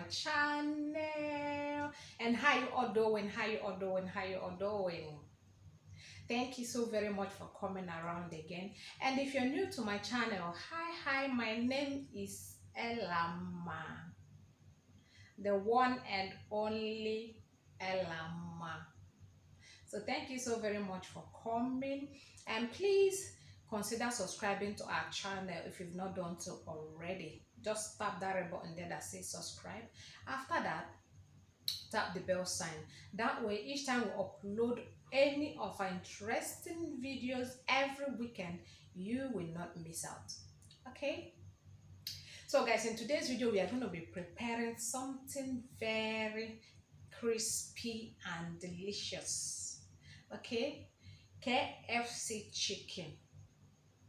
channel. And how you all doing? Thank you so very much for coming around again. And if you're new to my channel, hi, my name is Elama, the one and only Elama. So thank you so very much for coming, and please consider subscribing to our channel if you've not done so already. Just tap that red button there that says subscribe. After that, tap the bell sign. That way, each time we upload any of our interesting videos every weekend, you will not miss out. Okay? So guys, in today's video, we are going to be preparing something very crispy and delicious. Okay? KFC chicken.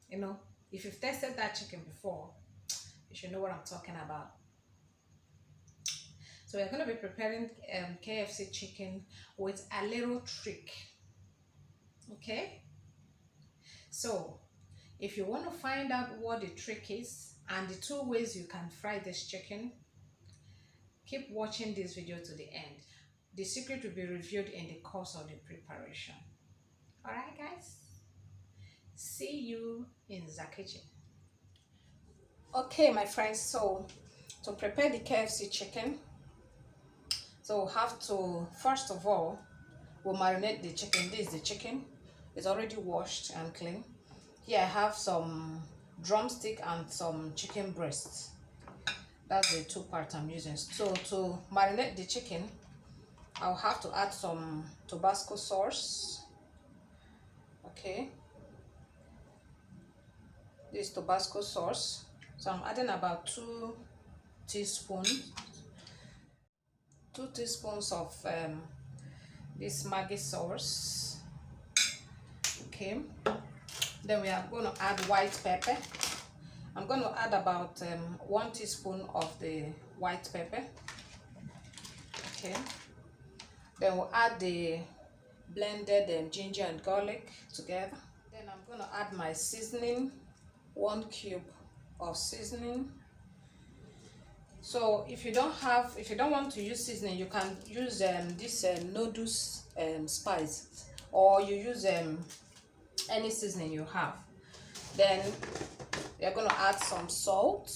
You know, if you've tasted that chicken before, you should know what I'm talking about. So we're going to be preparing KFC chicken with a little trick. Okay? So if you want to find out what the trick is and the 2 ways you can fry this chicken, keep watching this video to the end. The secret will be revealed in the course of the preparation. Alright guys? See you in the kitchen. Okay my friends, so to prepare the KFC chicken, so we have to, first of all, we'll marinate the chicken. This is the chicken. It's already washed and clean. Here I have some drumstick and some chicken breasts. That's the 2 parts I'm using. So to marinate the chicken, I'll have to add some Tabasco sauce. Okay. This Tabasco sauce. So I'm adding about 2 teaspoons. 2 teaspoons of this Maggi sauce. Okay. Then we are going to add white pepper. I'm going to add about 1 teaspoon of the white pepper. Okay. Then we'll add the blended ginger and garlic together. Then I'm going to add my seasoning, 1 cube of seasoning. So if you don't want to use seasoning, you can use this noodles spice, or you use any seasoning you have. Then you're going to add some salt,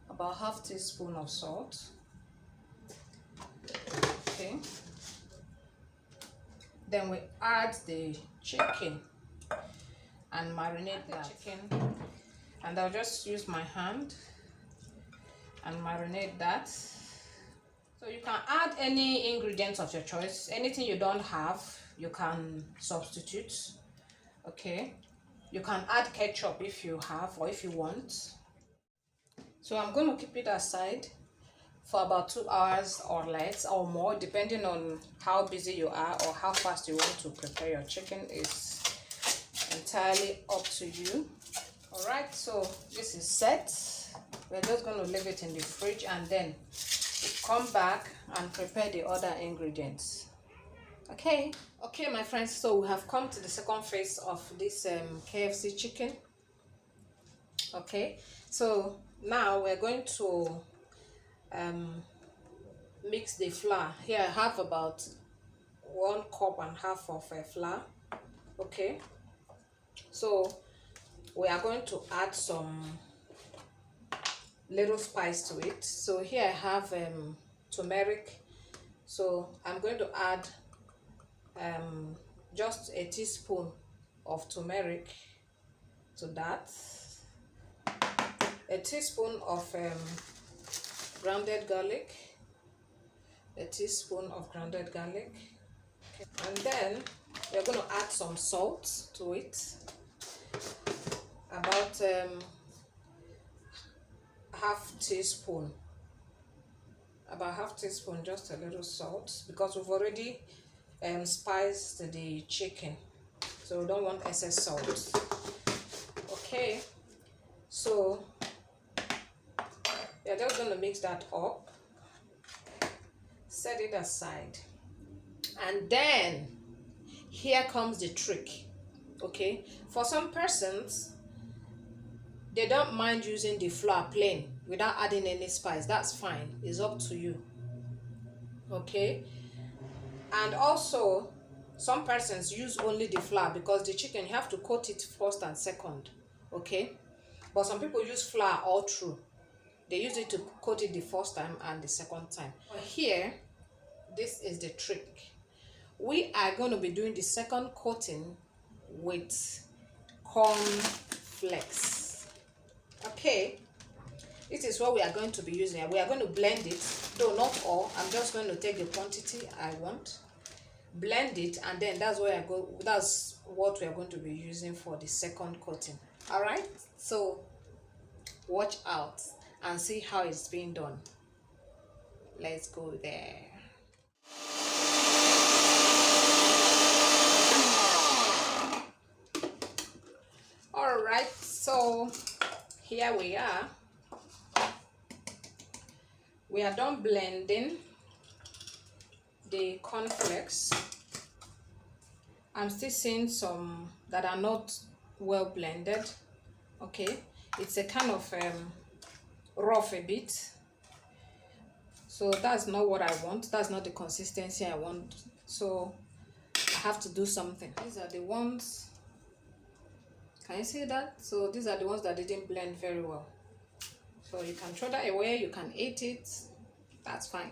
about ½ teaspoon of salt. Okay. Then we add the chicken and marinate the chicken, and I'll just use my hand and marinate that. So you can add any ingredients of your choice. Anything you don't have, you can substitute. Okay, you can add ketchup if you have or if you want. So I'm going to keep it aside for about 2 hours or less or more, depending on how busy you are or how fast you want to prepare your chicken. Is entirely up to you. All right, so this is set. We're just going to leave it in the fridge, and then come back and prepare the other ingredients. Okay my friends, so we have come to the second phase of this KFC chicken. Okay, so now we're going to mix the flour. Here I have about 1.5 cups of flour. Okay, so we are going to add some little spice to it. So here I have turmeric. So I'm going to add just a teaspoon of turmeric to that, a teaspoon of grounded garlic, a teaspoon of grounded garlic. Okay. And then we're going to add some salt to it, about ½ teaspoon, just a little salt, because we've already spiced the chicken, so we don't want excess salt. Okay, so we're just going to mix that up, set it aside, and then here comes the trick. Okay, for some persons, they don't mind using the flour plain. without adding any spice, that's fine. It's up to you. Okay. And also, some persons use only the flour, because the chicken, you have to coat it first and second. Okay. But some people use flour all through. They use it to coat it the first time and the second time. But here, this is the trick. We are going to be doing the second coating with cornflakes. Okay, this is what we are going to be using. We are going to blend it, though not all. I'm just going to take the quantity I want, blend it, and then that's where I go. That's what we are going to be using for the second coating. All right, so watch out and see how it's being done. Let's go there. All right, so here we are. We are done blending the cornflakes. I'm still seeing some that are not well blended. Okay, it's a kind of rough a bit, so that's not what I want. That's not the consistency I want, so I have to do something. These are the ones, can you see that? So these are the ones that didn't blend very well, so you can throw that away, you can eat it, that's fine.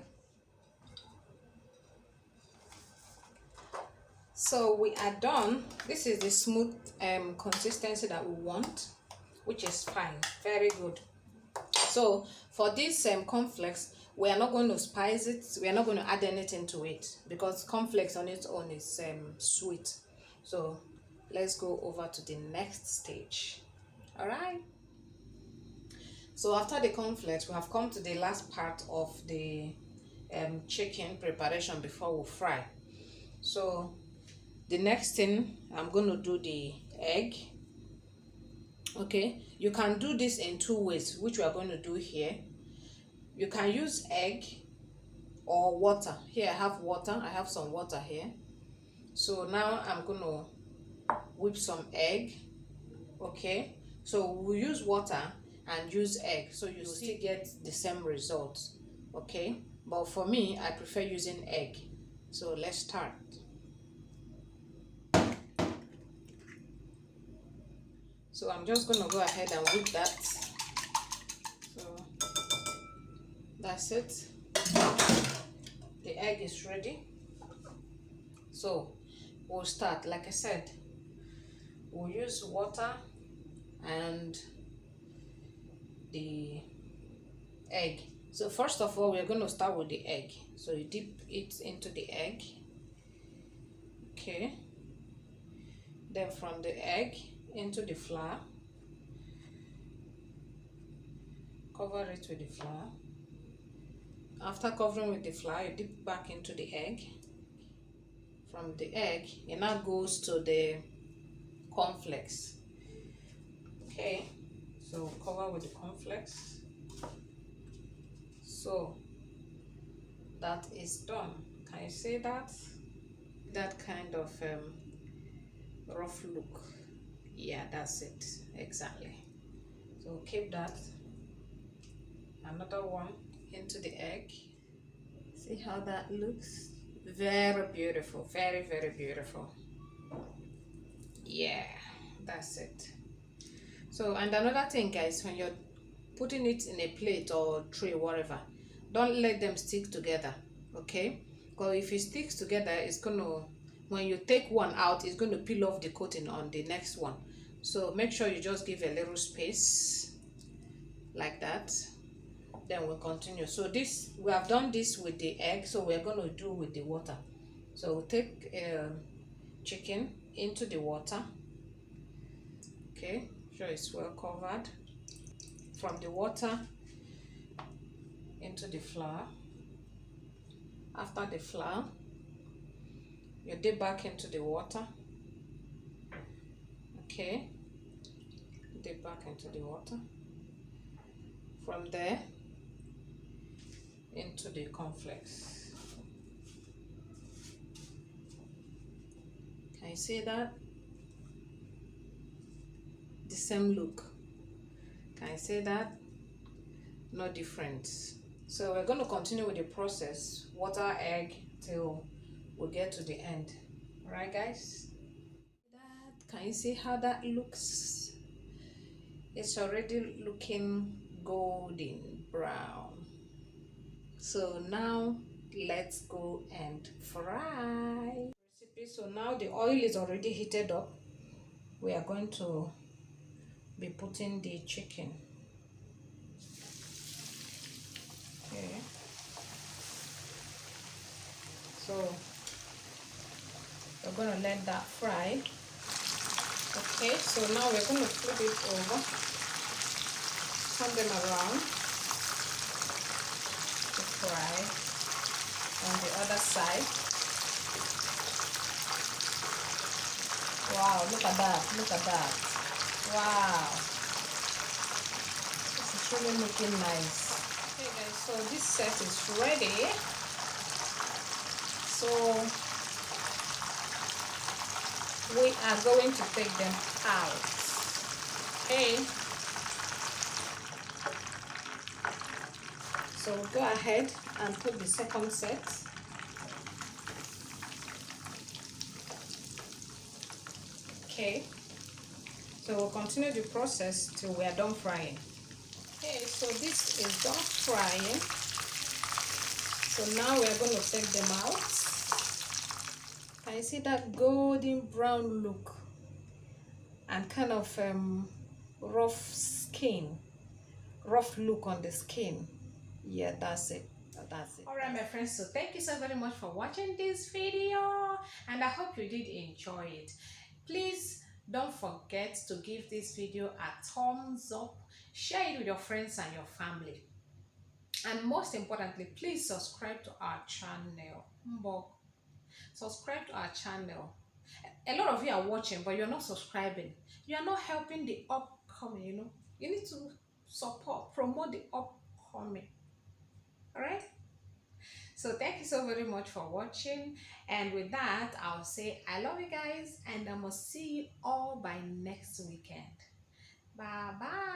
So we are done. This is the smooth consistency that we want, which is fine, very good. So for this cornflakes, we are not going to spice it, we are not going to add anything to it, because cornflakes on its own is sweet. So let's go over to the next stage. All right, so after the cornflakes, we have come to the last part of the chicken preparation before we fry. So the next thing, I'm going to do the egg. Okay, you can do this in two ways, which we are going to do here. You can use egg or water. Here I have water, I have some water here. So now I'm going to whip some egg. Okay, so we use water and use egg, so you still get the same results. Okay, but for me, I prefer using egg. So let's start. So I'm just going to go ahead and whip that. So that's it. The egg is ready. So we'll start. Like I said, we'll use water and the egg. So first of all, we're going to start with the egg. So you dip it into the egg. Okay. Then from the egg into the flour. Cover it with the flour. After covering with the flour, you dip back into the egg. From the egg, it now goes to the cornflakes. Okay, so cover with the cornflakes. So that is done. Can you see that? That kind of rough look. Yeah, that's it, exactly. So keep that. Another one into the egg. See how that looks? Very beautiful, very, very beautiful. Yeah, that's it. So, and another thing, guys, when you're putting it in a plate or tray, whatever, don't let them stick together. Okay, because if it sticks together, it's gonna, when you take one out, it's going to peel off the coating on the next one. So make sure you just give a little space like that. Then we'll continue. So this, we have done this with the egg, so we're going to do with the water. So we'll take chicken into the water. Okay, sure it's well covered. From the water into the flour. After the flour, you dip back into the water. Okay, dip back into the water. From there into the cornflakes. Can you see that? The same look. Can you see that? no different. So we're going to continue with the process, water egg till we get to the end. All right, guys, can you see how that looks? It's already looking golden brown. So now let's go and fry. So now the oil is already heated up. We are going to be putting the chicken. Okay, so we're going to let that fry. Okay, so now we're going to flip it over, turn them around to fry on the other side. Wow, look at that, look at that. Wow, this is really looking nice. Okay guys, so this set is ready. So we are going to take them out. Okay, so go ahead and put the second set. Okay, so we'll continue the process till we are done frying. Okay, so this is done frying. So now we're going to take them out. Can you see that golden brown look and kind of rough look on the skin? Yeah, that's it. That's it. All right, my friends, so thank you so very much for watching this video, and I hope you did enjoy it. Please don't forget to give this video a thumbs up, share it with your friends and your family, and most importantly, please subscribe to our channel. Subscribe to our channel. A lot of you are watching, but you're not subscribing. You are not helping the upcoming. You need to support, promote the upcoming. All right, so thank you so very much for watching, and with that I'll say I love you guys, and I must see you all by next weekend. Bye bye.